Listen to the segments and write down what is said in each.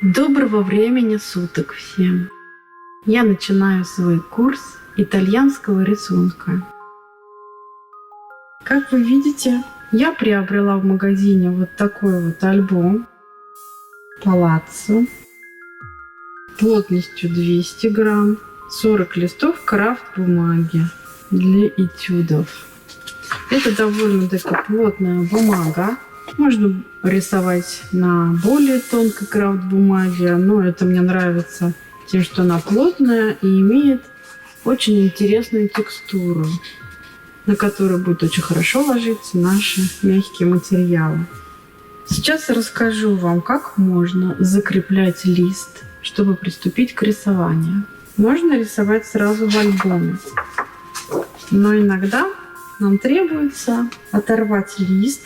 Доброго времени суток всем! Я начинаю свой курс итальянского рисунка. Как вы видите, я приобрела в магазине вот такой вот альбом Palazzo плотностью 200 грамм, 40 листов крафт бумаги для этюдов. Это довольно-таки плотная бумага. Можно рисовать на более тонкой крафт бумаге, но это мне нравится тем, что она плотная и имеет очень интересную текстуру, на которую будет очень хорошо ложиться наши мягкие материалы. Сейчас я расскажу вам, как можно закреплять лист, чтобы приступить к рисованию. Можно рисовать сразу в альбоме, но иногда нам требуется оторвать лист,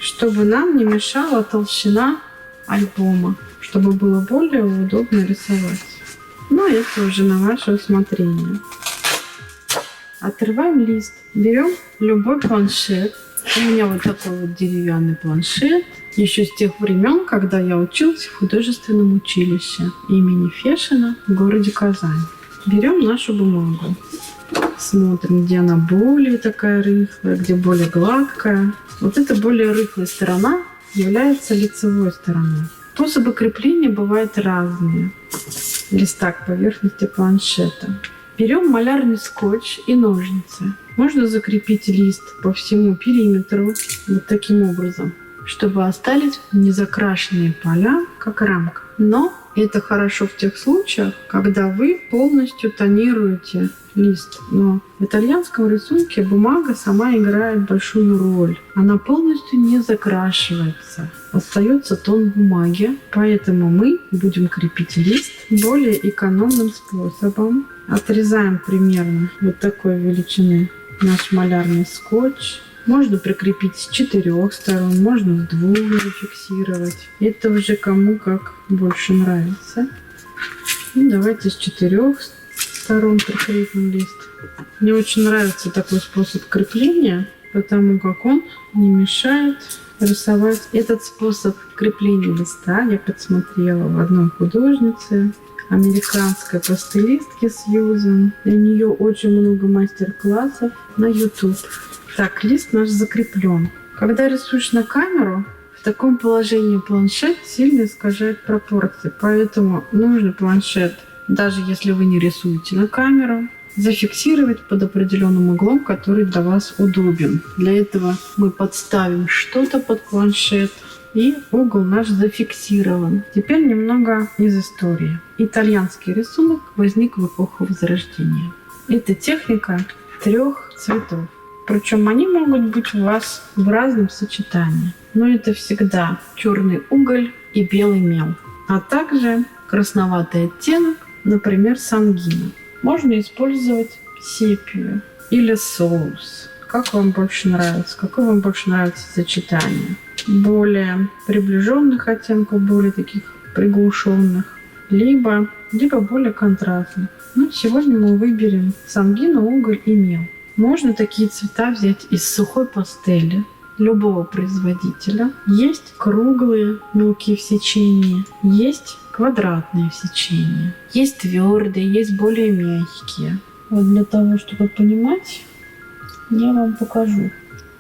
чтобы нам не мешала толщина альбома, чтобы было более удобно рисовать. Но это уже на ваше усмотрение. Отрываем лист, берем любой планшет. У меня вот такой вот деревянный планшет, еще с тех времен, когда я училась в художественном училище имени Фешина в городе Казань. Берем нашу бумагу, смотрим, где она более такая рыхлая, где более гладкая. Вот эта более рыхлая сторона является лицевой стороной. Способы крепления бывают разные. Листа к поверхности планшета. Берем малярный скотч и ножницы. Можно закрепить лист по всему периметру вот таким образом, чтобы остались незакрашенные поля, как рамка. Но это хорошо в тех случаях, когда вы полностью тонируете лист. Но в итальянском рисунке бумага сама играет большую роль. Она полностью не закрашивается. Остается тон бумаги. Поэтому мы будем крепить лист более экономным способом. Отрезаем примерно вот такой величины наш малярный скотч. Можно прикрепить с 4 сторон, можно с 2 зафиксировать. Это уже кому как больше нравится. И давайте с 4 сторон прикрепим лист. Мне очень нравится такой способ крепления, потому как он не мешает рисовать. Этот способ крепления листа я подсмотрела в одной художнице, американской пастелистке Сьюзен. У нее очень много мастер-классов на YouTube. Так, лист наш закреплен. Когда рисуешь на камеру, в таком положении планшет сильно искажает пропорции. Поэтому нужно планшет, даже если вы не рисуете на камеру, зафиксировать под определенным углом, который для вас удобен. Для этого мы подставим что-то под планшет, и угол наш зафиксирован. Теперь немного из истории. Итальянский рисунок возник в эпоху Возрождения. Это техника 3 цветов. Причем они могут быть у вас в разном сочетании. Но это всегда черный уголь и белый мел. А также красноватый оттенок, например, сангина. Можно использовать сепию или соус. Как вам больше нравится? Какое вам больше нравится сочетание? Более приближенных оттенков, более таких приглушенных, либо более контрастных. Ну, сегодня мы выберем сангину, уголь и мел. Можно такие цвета взять из сухой пастели любого производителя. Есть круглые, мелкие в сечении, есть квадратные в сечении, есть твердые, есть более мягкие. Вот для того, чтобы понимать, я вам покажу,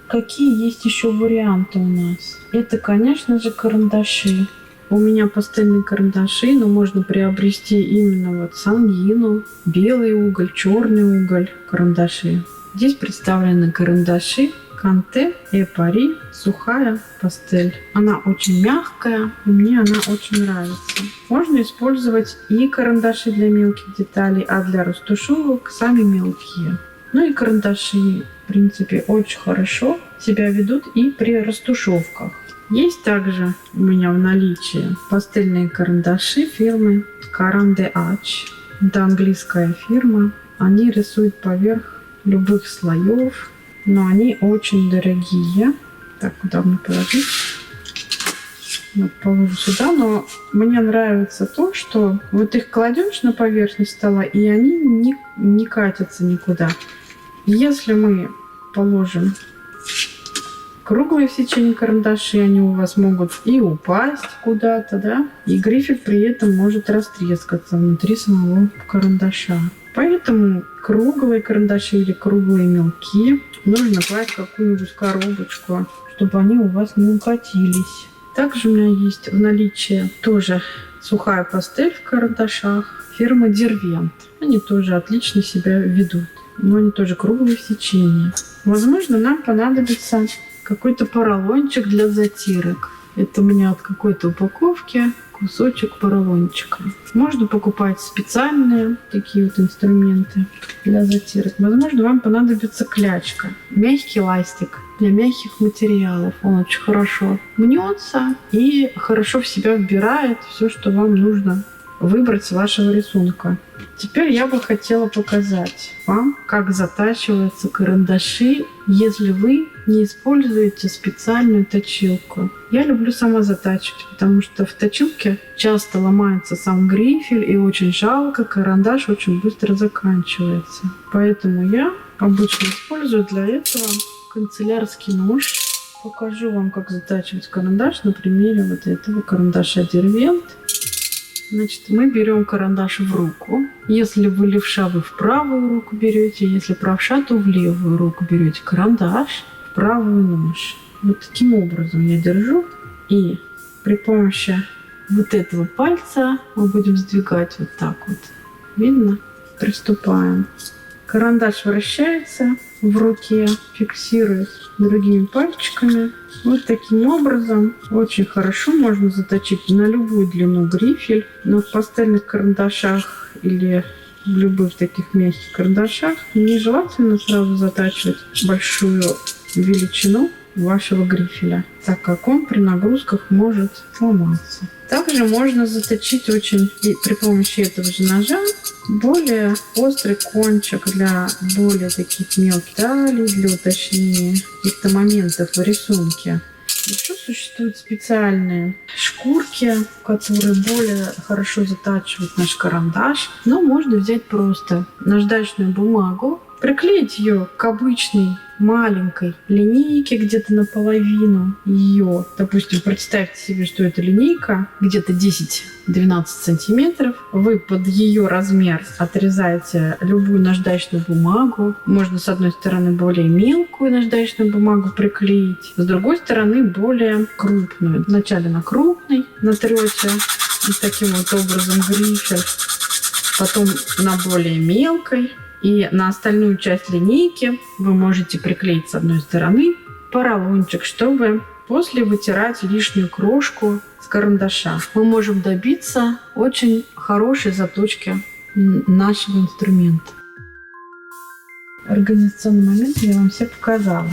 какие есть еще варианты у нас. Это, конечно же, карандаши. У меня пастельные карандаши, но можно приобрести именно вот сангину, белый уголь, черный уголь карандаши. Здесь представлены карандаши Канте и Пари, сухая пастель. Она очень мягкая, и мне она очень нравится. Можно использовать и карандаши для мелких деталей, а для растушевок сами мелкие. Ну и карандаши, в принципе, очень хорошо себя ведут и при растушевках. Есть также у меня в наличии пастельные карандаши фирмы Caran d'Ache. Это английская фирма. Они рисуют поверх любых слоев, но они очень дорогие. Так, куда мне положить? Вот положу сюда, но мне нравится то, что вот их кладешь на поверхность стола, и они не катятся никуда. Если мы положим круглые в сечении карандаши, они у вас могут и упасть куда-то, да, и грифель при этом может растрескаться внутри самого карандаша. Поэтому круглые карандаши или круглые мелки нужно класть в какую-нибудь коробочку, чтобы они у вас не укатились. Также у меня есть в наличии тоже сухая пастель в карандашах фирмы Дервент. Они тоже отлично себя ведут, но они тоже круглые в сечении. Возможно, нам понадобится какой-то поролончик для затирок. Это у меня от какой-то упаковки кусочек поролончика. Можно покупать специальные такие вот инструменты для затирок. Возможно, вам понадобится клячка. Мягкий ластик для мягких материалов. Он очень хорошо мнется и хорошо в себя вбирает все, что вам нужно выбрать с вашего рисунка. Теперь я бы хотела показать вам, как затачиваются карандаши, если вы не используете специальную точилку. Я люблю сама затачивать, потому что в точилке часто ломается сам грифель и очень жалко, карандаш очень быстро заканчивается. Поэтому я обычно использую для этого канцелярский нож. Покажу вам, как затачивать карандаш на примере вот этого карандаша Дервент. Значит, мы берем карандаш в руку. Если вы левша, вы в правую руку берете. Если правша, то в левую руку берете карандаш, в правую нож. Вот таким образом я держу. И при помощи вот этого пальца мы будем сдвигать вот так вот. Видно? Приступаем. Карандаш вращается в руке, фиксирует другими пальчиками. Вот таким образом очень хорошо можно заточить на любую длину грифель. Но в пастельных карандашах или в любых таких мягких карандашах нежелательно сразу затачивать большую величину вашего грифеля, так как он при нагрузках может сломаться. Также можно заточить очень при помощи этого же ножа более острый кончик для более таких мелких деталей, для уточнения каких-то моментов в рисунке. Еще существуют специальные шкурки, которые более хорошо затачивают наш карандаш. Но можно взять просто наждачную бумагу, приклеить ее к обычной маленькой линейке где-то наполовину ее. Допустим, представьте себе, что эта линейка где-то 10-12 сантиметров. Вы под ее размер отрезаете любую наждачную бумагу. Можно с одной стороны более мелкую наждачную бумагу приклеить, с другой стороны более крупную. Вначале на крупной натрете и таким вот образом грифель, потом на более мелкой. И на остальную часть линейки вы можете приклеить с одной стороны поролончик, чтобы после вытирать лишнюю крошку с карандаша. Мы можем добиться очень хорошей заточки нашего инструмента. Организационный момент я вам все показала.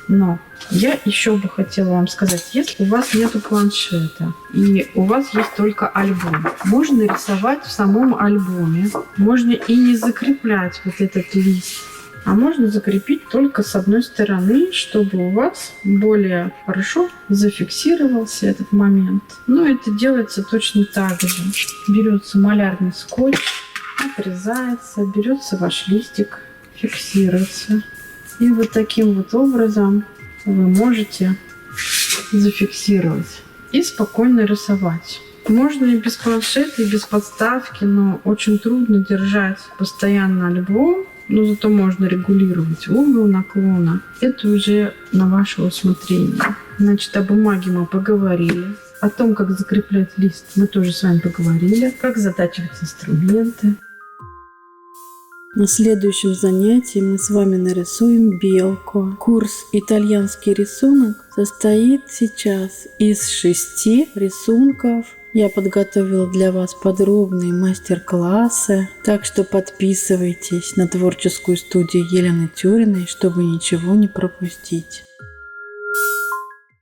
Но я еще бы хотела вам сказать, если у вас нет планшета и у вас есть только альбом, можно рисовать в самом альбоме, можно и не закреплять вот этот лист, а можно закрепить только с одной стороны, чтобы у вас более хорошо зафиксировался этот момент. Но это делается точно так же. Берется малярный скотч, отрезается, берется ваш листик, фиксируется. И вот таким вот образом вы можете зафиксировать и спокойно рисовать. Можно и без планшета, и без подставки, но очень трудно держать постоянно альбом, но зато можно регулировать угол наклона. Это уже на ваше усмотрение. Значит, о бумаге мы поговорили. О том, как закреплять лист, мы тоже с вами поговорили. Как затачивать инструменты. На следующем занятии мы с вами нарисуем белку. Курс «Итальянский рисунок» состоит сейчас из 6 рисунков. Я подготовила для вас подробные мастер-классы, так что подписывайтесь на творческую студию Елены Тюриной, чтобы ничего не пропустить.